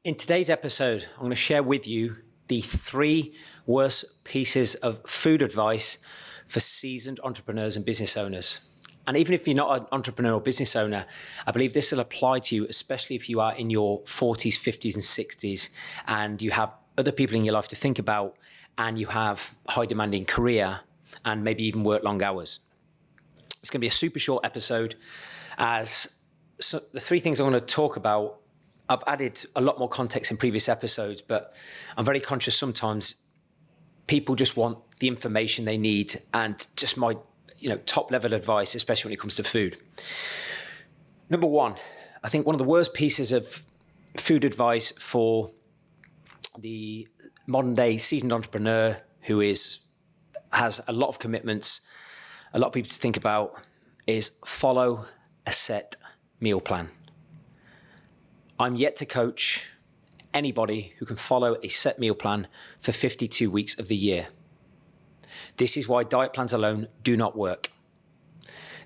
In today's episode, I'm going to share with you the 3 worst pieces of food advice for seasoned entrepreneurs and business owners. And even if you're not an entrepreneur or business owner, I believe this will apply to you, especially if you are in your 40s, 50s, and 60s, and you have other people in your life to think about, and you have a high demanding career, and maybe even work long hours. It's going to be a super short episode, as the 3 things I'm going to talk about, I've added a lot more context in previous episodes, but I'm very conscious sometimes people just want the information they need and just my top level advice, especially when it comes to food. Number 1, I think one of the worst pieces of food advice for the modern day seasoned entrepreneur who has a lot of commitments, a lot of people to think about, is follow a set meal plan. I'm yet to coach anybody who can follow a set meal plan for 52 weeks of the year. This is why diet plans alone do not work.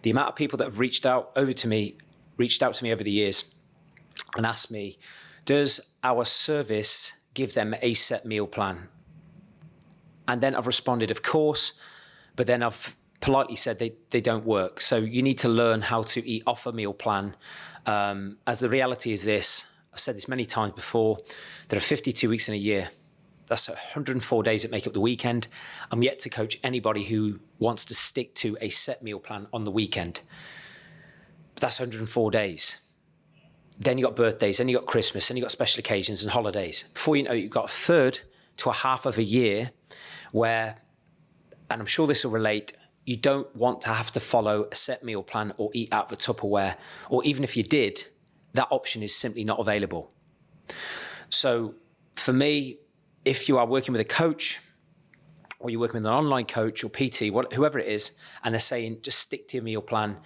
The amount of people that have reached out to me over the years and asked me, does our service give them a set meal plan? And then I've responded, of course, but then I've politely said they don't work. So you need to learn how to eat off a meal plan. As the reality is this, I've said this many times before, there are 52 weeks in a year. That's 104 days that make up the weekend. I'm yet to coach anybody who wants to stick to a set meal plan on the weekend. But that's 104 days. Then you got birthdays, then you got Christmas, then you got special occasions and holidays. Before you know it, you've got a third to a half of a year where, and I'm sure this will relate, you don't want to have to follow a set meal plan or eat out of a Tupperware, or even if you did, that option is simply not available. So for me, if you are working with a coach or you're working with an online coach or PT, whoever it is, and they're saying just stick to your meal plan,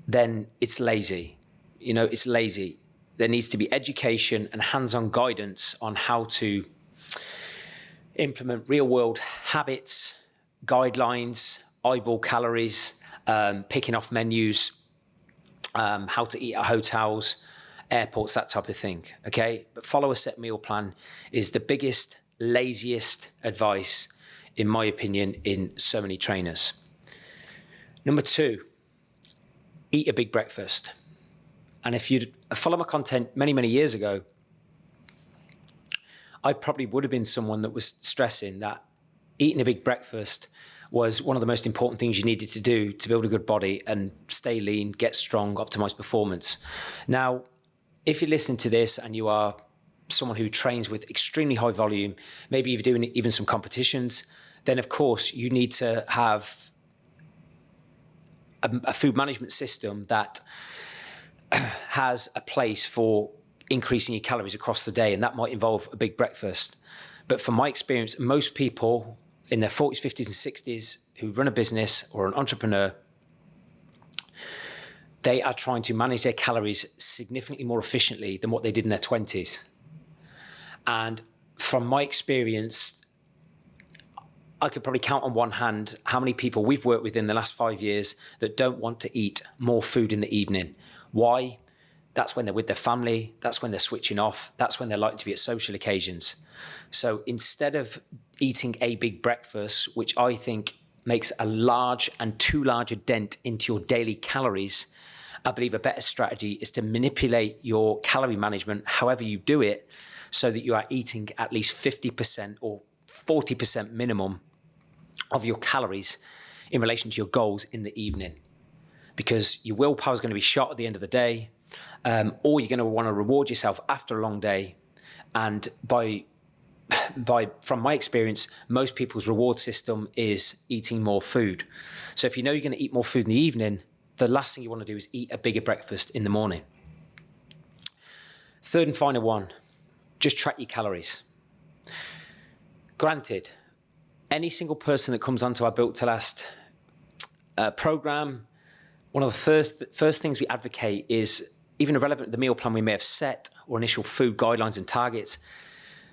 then it's lazy. It's lazy. There needs to be education and hands-on guidance on how to implement real-world habits, guidelines, eyeball calories, picking off menus, how to eat at hotels, airports, that type of thing, okay? But follow a set meal plan is the biggest, laziest advice, in my opinion, in so many trainers. Number 2, eat a big breakfast. And if you'd follow my content many, many years ago, I probably would have been someone that was stressing that eating a big breakfast was one of the most important things you needed to do to build a good body and stay lean, get strong, optimize performance. Now, if you listen to this and you are someone who trains with extremely high volume, maybe you're doing even some competitions, then of course you need to have a food management system that has a place for increasing your calories across the day, and that might involve a big breakfast. But from my experience, most people in their 40s, 50s, and 60s who run a business or an entrepreneur, they are trying to manage their calories significantly more efficiently than what they did in their 20s. And from my experience, I could probably count on one hand how many people we've worked with in the last 5 years that don't want to eat more food in the evening. Why? That's when they're with their family. That's when they're switching off. That's when they're likely to be at social occasions. So instead of eating a big breakfast, which I think makes a large and too large a dent into your daily calories, I believe a better strategy is to manipulate your calorie management, however you do it, so that you are eating at least 50% or 40% minimum of your calories in relation to your goals in the evening. Because your willpower is going to be shot at the end of the day, or you're going to want to reward yourself after a long day. And from my experience, most people's reward system is eating more food. So if you know you're going to eat more food in the evening, the last thing you want to do is eat a bigger breakfast in the morning. Third and final one, just track your calories. Granted, any single person that comes onto our Built to Last program, one of the first things we advocate is, even irrelevant to the meal plan we may have set or initial food guidelines and targets,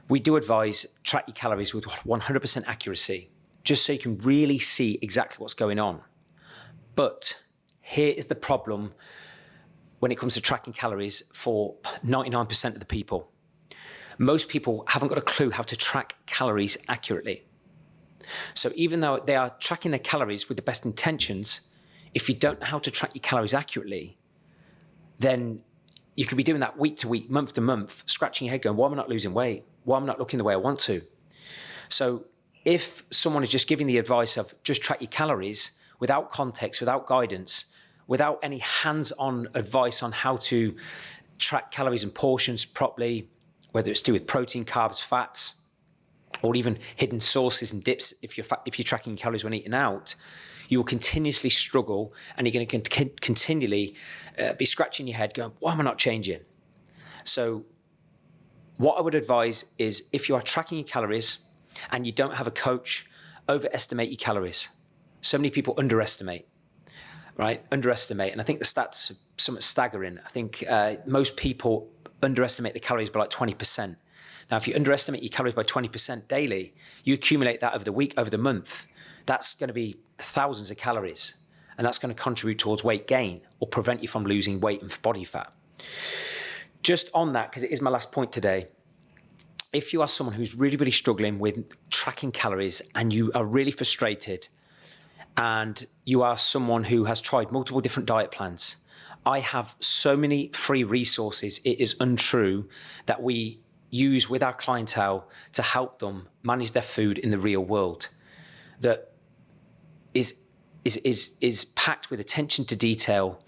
we do advise track your calories with 100% accuracy, just so you can really see exactly what's going on. But here is the problem when it comes to tracking calories for 99% of the people. most people haven't got a clue how to track calories accurately. So even though they are tracking their calories with the best intentions, if you don't know how to track your calories accurately, then you could be doing that week to week, month to month, scratching your head going, why am I not losing weight? Why am I not looking the way I want to? So if someone is just giving the advice of just track your calories without context, without guidance, without any hands-on advice on how to track calories and portions properly, whether it's to do with protein, carbs, fats, or even hidden sauces and dips, if you're tracking calories when eating out, you will continuously struggle, and you're going to continually be scratching your head going, why am I not changing? So what I would advise is, if you are tracking your calories and you don't have a coach, overestimate your calories. So many people underestimate, right? Underestimate. And I think the stats are somewhat staggering. I think most people underestimate the calories by like 20%. Now, if you underestimate your calories by 20% daily, you accumulate that over the week, over the month, that's going to be thousands of calories. And that's going to contribute towards weight gain or prevent you from losing weight and body fat. Just on that, because it is my last point today, if you are someone who's really, really struggling with tracking calories and you are really frustrated, and you are someone who has tried multiple different diet plans, I have so many free resources, it is untrue, that we use with our clientele to help them manage their food in the real world, that is packed with attention to detail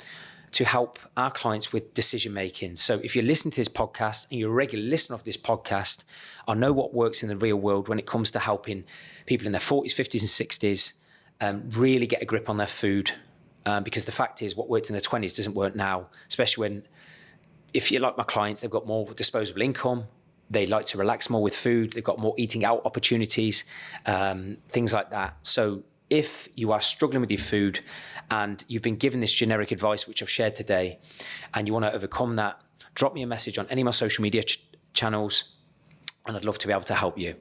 to help our clients with decision making. So if you're listening to this podcast and you're a regular listener of this podcast, I know what works in the real world when it comes to helping people in their 40s, 50s and 60s really get a grip on their food. Because the fact is, what worked in their 20s doesn't work now, especially when, if you're like my clients, they've got more disposable income, they like to relax more with food, they've got more eating out opportunities, things like that. So if you are struggling with your food and you've been given this generic advice, which I've shared today, and you want to overcome that, drop me a message on any of my social media channels, and I'd love to be able to help you.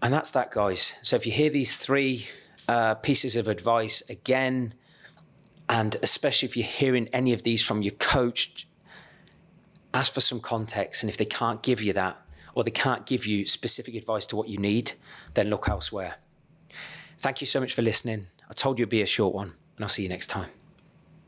And that's that, guys. So if you hear these three pieces of advice again, and especially if you're hearing any of these from your coach, ask for some context. And if they can't give you that, or they can't give you specific advice to what you need, then look elsewhere. Thank you so much for listening. I told you it'd be a short one, and I'll see you next time.